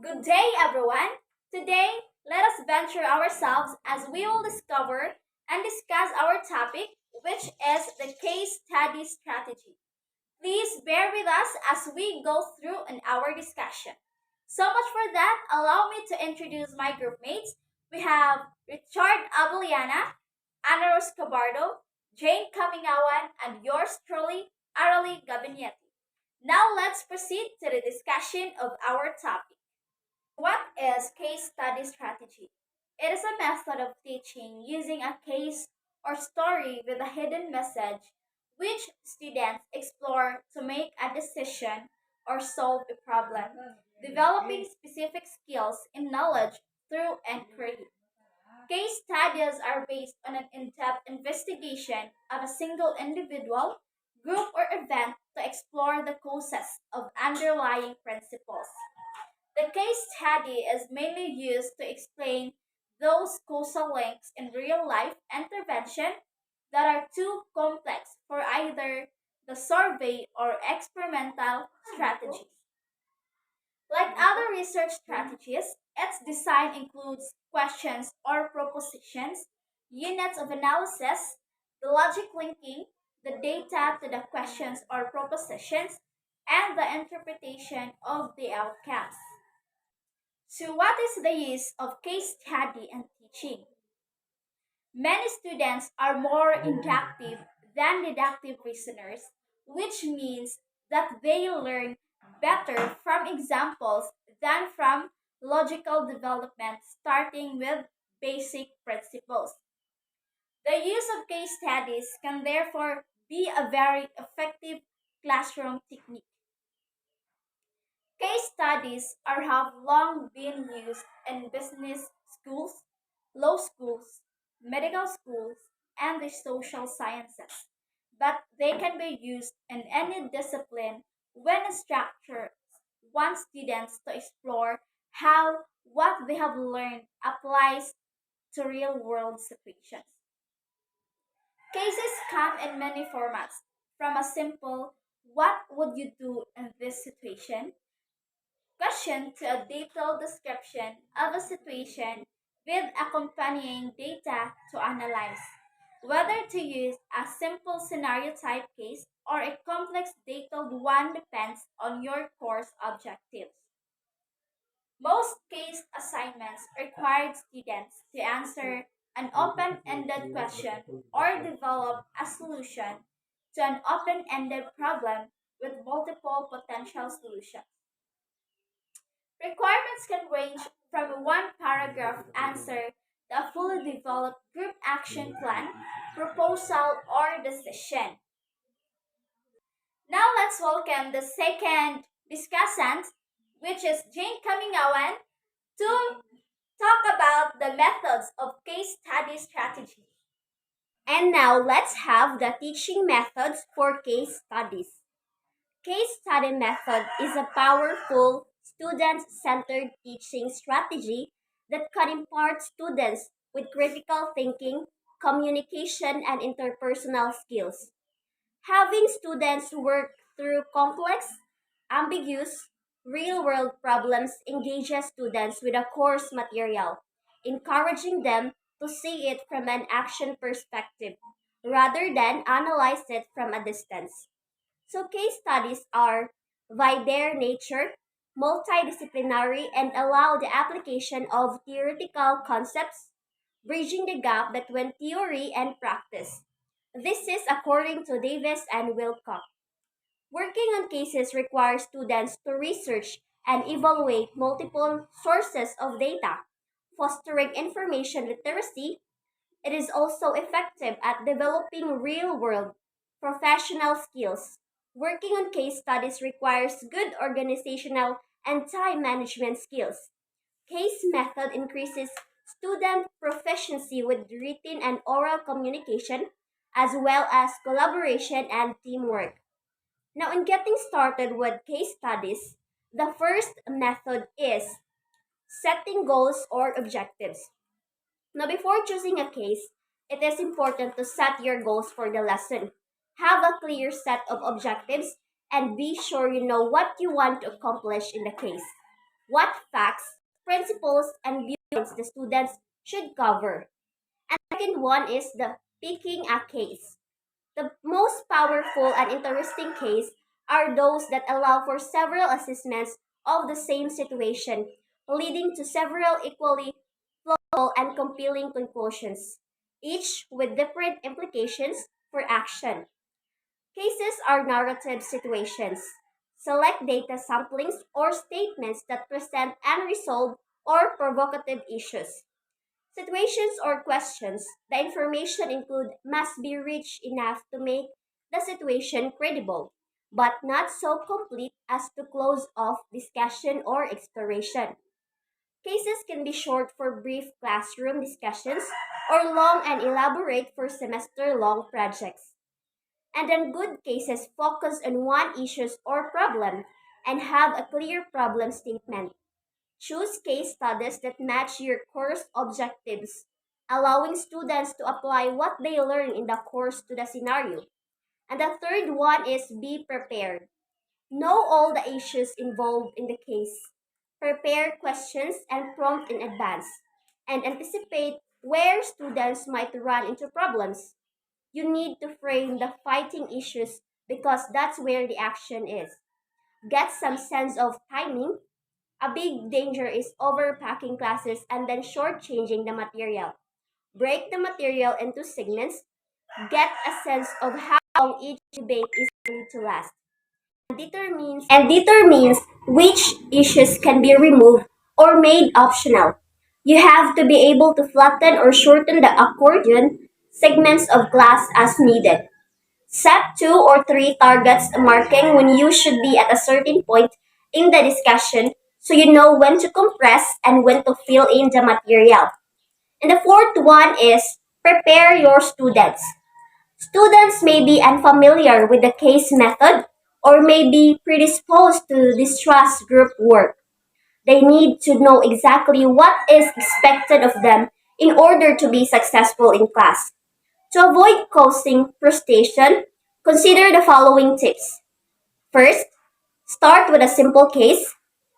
Good day, everyone. Today, let us venture ourselves as we will discover and discuss our topic, which is the case study strategy. Please bear with us as we go through in our discussion. So much for that, allow me to introduce my group mates. We have Richard Abeliana, Ana Rose Cabardo, Jane Kamingawan, and yours truly, Arali Gabinetti. Now let's proceed to the discussion of our topic. What is case study strategy? It is a method of teaching using a case or story with a hidden message which students explore to make a decision or solve a problem, developing specific skills in knowledge through inquiry. Case studies are based on an in depth investigation of a single individual, group, or event to explore the causes of underlying principles. The case study is mainly used to explain those causal links in real life intervention that are too complex for either the survey or experimental strategies. Like other research strategies, its design includes questions or propositions, units of analysis, the logic linking the data to the questions or propositions, and the interpretation of the outcomes. So, what is the use of case study and teaching? Many students are more inductive than deductive listeners, which means that they learn better from examples than from logical development, starting with basic principles. The use of case studies can therefore be a very effective classroom technique. Case studies have long been used in business schools, law schools, medical schools, and the social sciences, but they can be used in any discipline when instructors want students to explore how what they have learned applies to real world situations. Cases come in many formats, from a simple, "What would you do in this situation?" question to a detailed description of a situation with accompanying data to analyze. Whether to use a simple scenario type case or a complex detailed one depends on your course objectives. Most case assignments required students to answer an open ended question or develop a solution to an open ended problem with multiple potential solutions. Requirements can range from a one paragraph answer to a fully developed group action plan, proposal, or decision. Now let's welcome the second discussant, which is Jane Kamingawan, to talk about the methods of case study strategy. And now let's have the teaching methods for case studies. Case study method is a powerful student-centered teaching strategy that can impart students with critical thinking, communication, and interpersonal skills. Having students work through complex, ambiguous, real-world problems engages students with a course material, encouraging them to see it from an action perspective rather than analyze it from a distance. So case studies are, by their nature, multidisciplinary and allow the application of theoretical concepts, bridging the gap between theory and practice. This is according to Davis and Wilcock. Working on cases requires students to research and evaluate multiple sources of data, fostering information literacy. It is also effective at developing real world professional skills. Working on case studies requires good organizational and time management skills. Case method increases student proficiency with written and oral communication, as well as collaboration and teamwork. Now, in getting started with case studies, the first method is setting goals or objectives. Now, before choosing a case, it is important to set your goals for the lesson. Have a clear set of objectives and be sure you know what you want to accomplish in the case. what facts, principles, and viewpoints the students should cover. And the second one is the picking a case. The most powerful and interesting case are those that allow for several assessments of the same situation, leading to several equally plausible and compelling conclusions, each with different implications for action. Cases are narrative situations. Select data samplings or statements that present unresolved or provocative issues. Situations or questions. The information included must be rich enough to make the situation credible, but not so complete as to close off discussion or exploration. Cases can be short for brief classroom discussions or long and elaborate for semester long projects. And then good cases focus on one issue or problem and have a clear problem statement. Choose case studies that match your course objectives, allowing students to apply what they learn in the course to the scenario. And the third one is be prepared. Know all the issues involved in the case. Prepare questions and prompt in advance, and anticipate where students might run into problems. You need to frame the fighting issues because that's where the action is. Get some sense of timing. A big danger is overpacking classes and then shortchanging the material. Break the material into segments. Get a sense of how long each debate is going to last. And determines which issues can be removed or made optional. You have to be able to flatten or shorten the accordion segments of class as needed. Set two or three targets marking when you should be at a certain point in the discussion so you know when to compress and when to fill in the material. And the fourth one is prepare your students. Students may be unfamiliar with the case method or may be predisposed to distrust group work. They need to know exactly what is expected of them in order to be successful in class. To avoid causing frustration, consider the following tips. First, start with a simple case.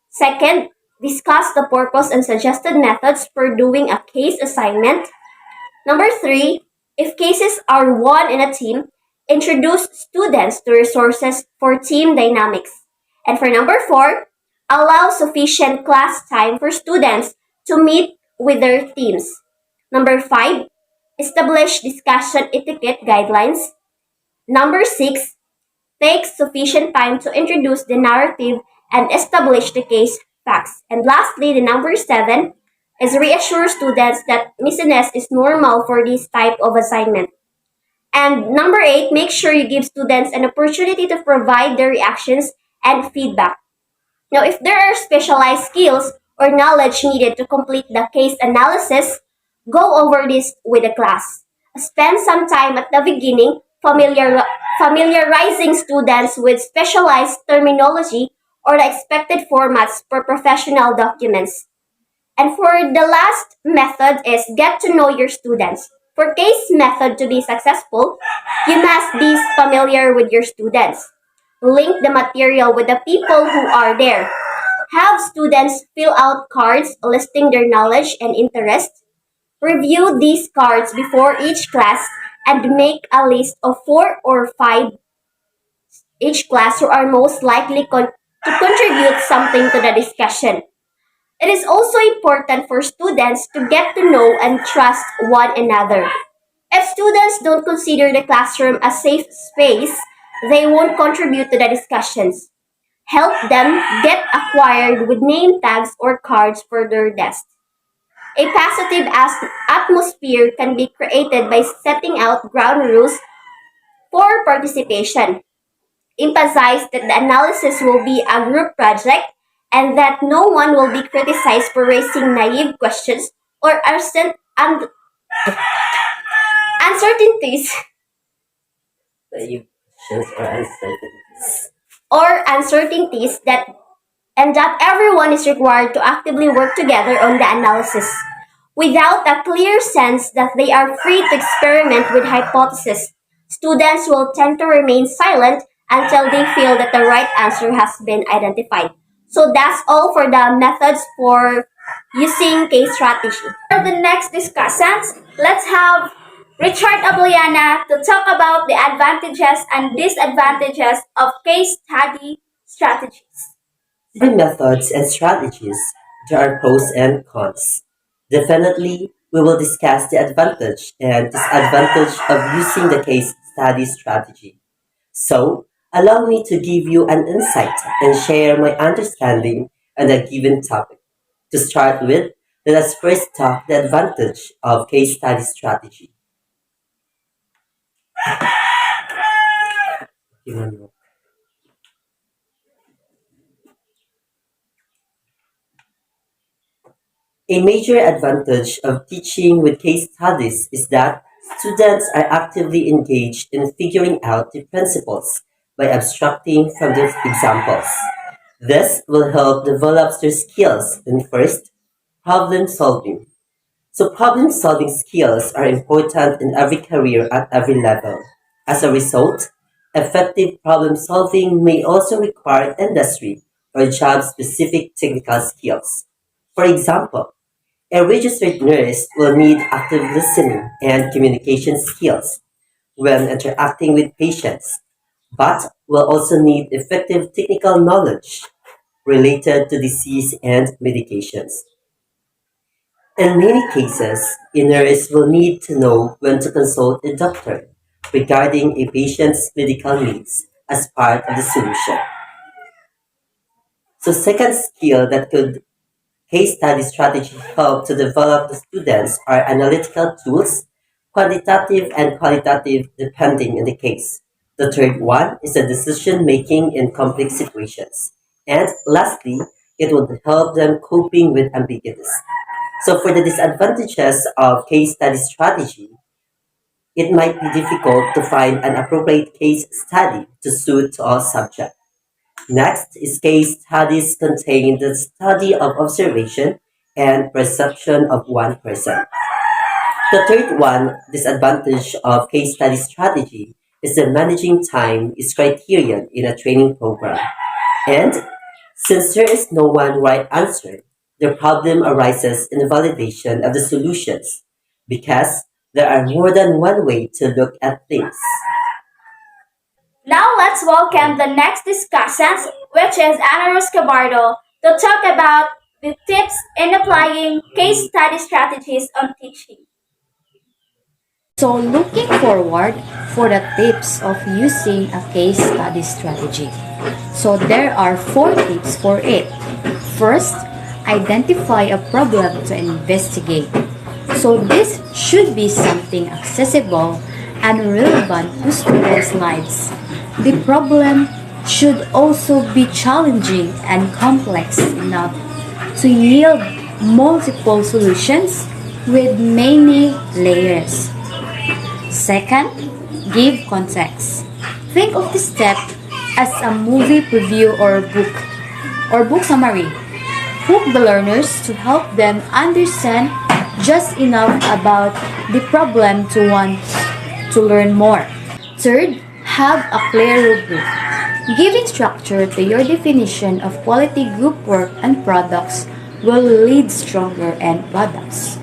Second, discuss the purpose and suggested methods for doing a case assignment. Number three, if cases are won in a team, introduce students to resources for team dynamics. And for number four, allow sufficient class time for students to meet with their teams. Number five, establish discussion etiquette guidelines. Number six, take sufficient time to introduce the narrative and establish the case facts. And lastly, the number seven is reassure students that missiness is normal for this type of assignment. And number eight, make sure you give students an opportunity to provide their reactions and feedback. Now, if there are specialized skills or knowledge needed to complete the case analysis, go over this with the class. Spend some time at the beginning familiarizing students with specialized terminology or the expected formats for professional documents. And for the last method is get to know your students. For case method to be successful, you must be familiar with your students. Link the material with the people who are there. Have students fill out cards listing their knowledge and interests. Review these cards before each class and make a list of four or five each class who are most likely to contribute something to the discussion. It is also important for students to get to know and trust one another. If students don't consider the classroom a safe space, they won't contribute to the discussions. Help them get acquired with name tags or cards for their desk. A positive atmosphere can be created by setting out ground rules for participation. Emphasize that the analysis will be a group project and that no one will be criticized for raising naive questions or uncertainties or uncertainties that everyone is required to actively work together on the analysis without a clear sense that they are free to experiment with hypotheses. Students will tend to remain silent until they feel that the right answer has been identified. So that's all for the methods for using case strategy. For the next discussants, let's have Richard Abuyana to talk about the advantages and disadvantages of case study strategies. For methods and strategies, there are pros and cons. Definitely, we will discuss the advantage and disadvantage of using the case study strategy. So, allow me to give you an insight and share my understanding on a given topic. To start with, let us first talk the advantage of case study strategy. A major advantage of teaching with case studies is that students are actively engaged in figuring out the principles by abstracting from the examples. This will help develop their skills in first, problem solving. So problem solving skills are important in every career at every level. As a result, effective problem solving may also require industry or job specific technical skills. For example, a registered nurse will need active listening and communication skills when interacting with patients, but will also need effective technical knowledge related to disease and medications. In many cases, a nurse will need to know when to consult a doctor regarding a patient's medical needs as part of the solution. So second skill that could case study strategy help to develop the students are analytical tools, quantitative and qualitative depending on the case. The third one is the decision making in complex situations. And lastly, it would help them coping with ambiguities. So for the disadvantages of case study strategy, it might be difficult to find an appropriate case study to suit all subjects. Next is case studies contain the study of observation and perception of one person. The third one, disadvantage of case study strategy, is that managing time is criterion in a training program. And since there is no one right answer, the problem arises in the validation of the solutions because there are more than one way to look at things. Now let's welcome the next discussant, which is Ana Ruscabardo, to talk about the tips in applying case study strategies on teaching. So, looking forward for the tips of using a case study strategy. So, there are 4 tips for it. First, identify a problem to investigate. So, this should be something accessible and relevant to students' lives. The problem should also be challenging and complex enough to yield multiple solutions with many layers. Second, give context. Think of the step as a movie preview or book summary. Hook the learners to help them understand just enough about the problem to want to learn more. Third, have a clear rubric. Giving structure to your definition of quality group work and products will lead stronger end products.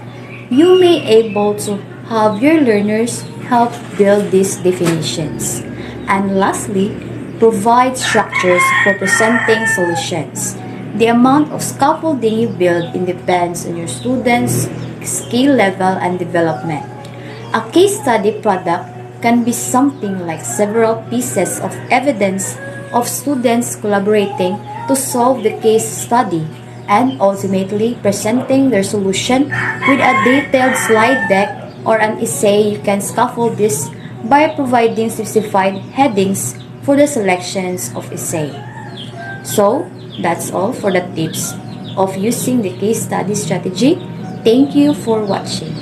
You may able to have your learners help build these definitions. And lastly, provide structures for presenting solutions. The amount of scaffolding you build depends on your students' skill level and development. A case study product can be something like several pieces of evidence of students collaborating to solve the case study and ultimately presenting their solution with a detailed slide deck or an essay. You can scaffold this by providing specified headings for the selections of essay. So, that's all for the tips of using the case study strategy. Thank you for watching.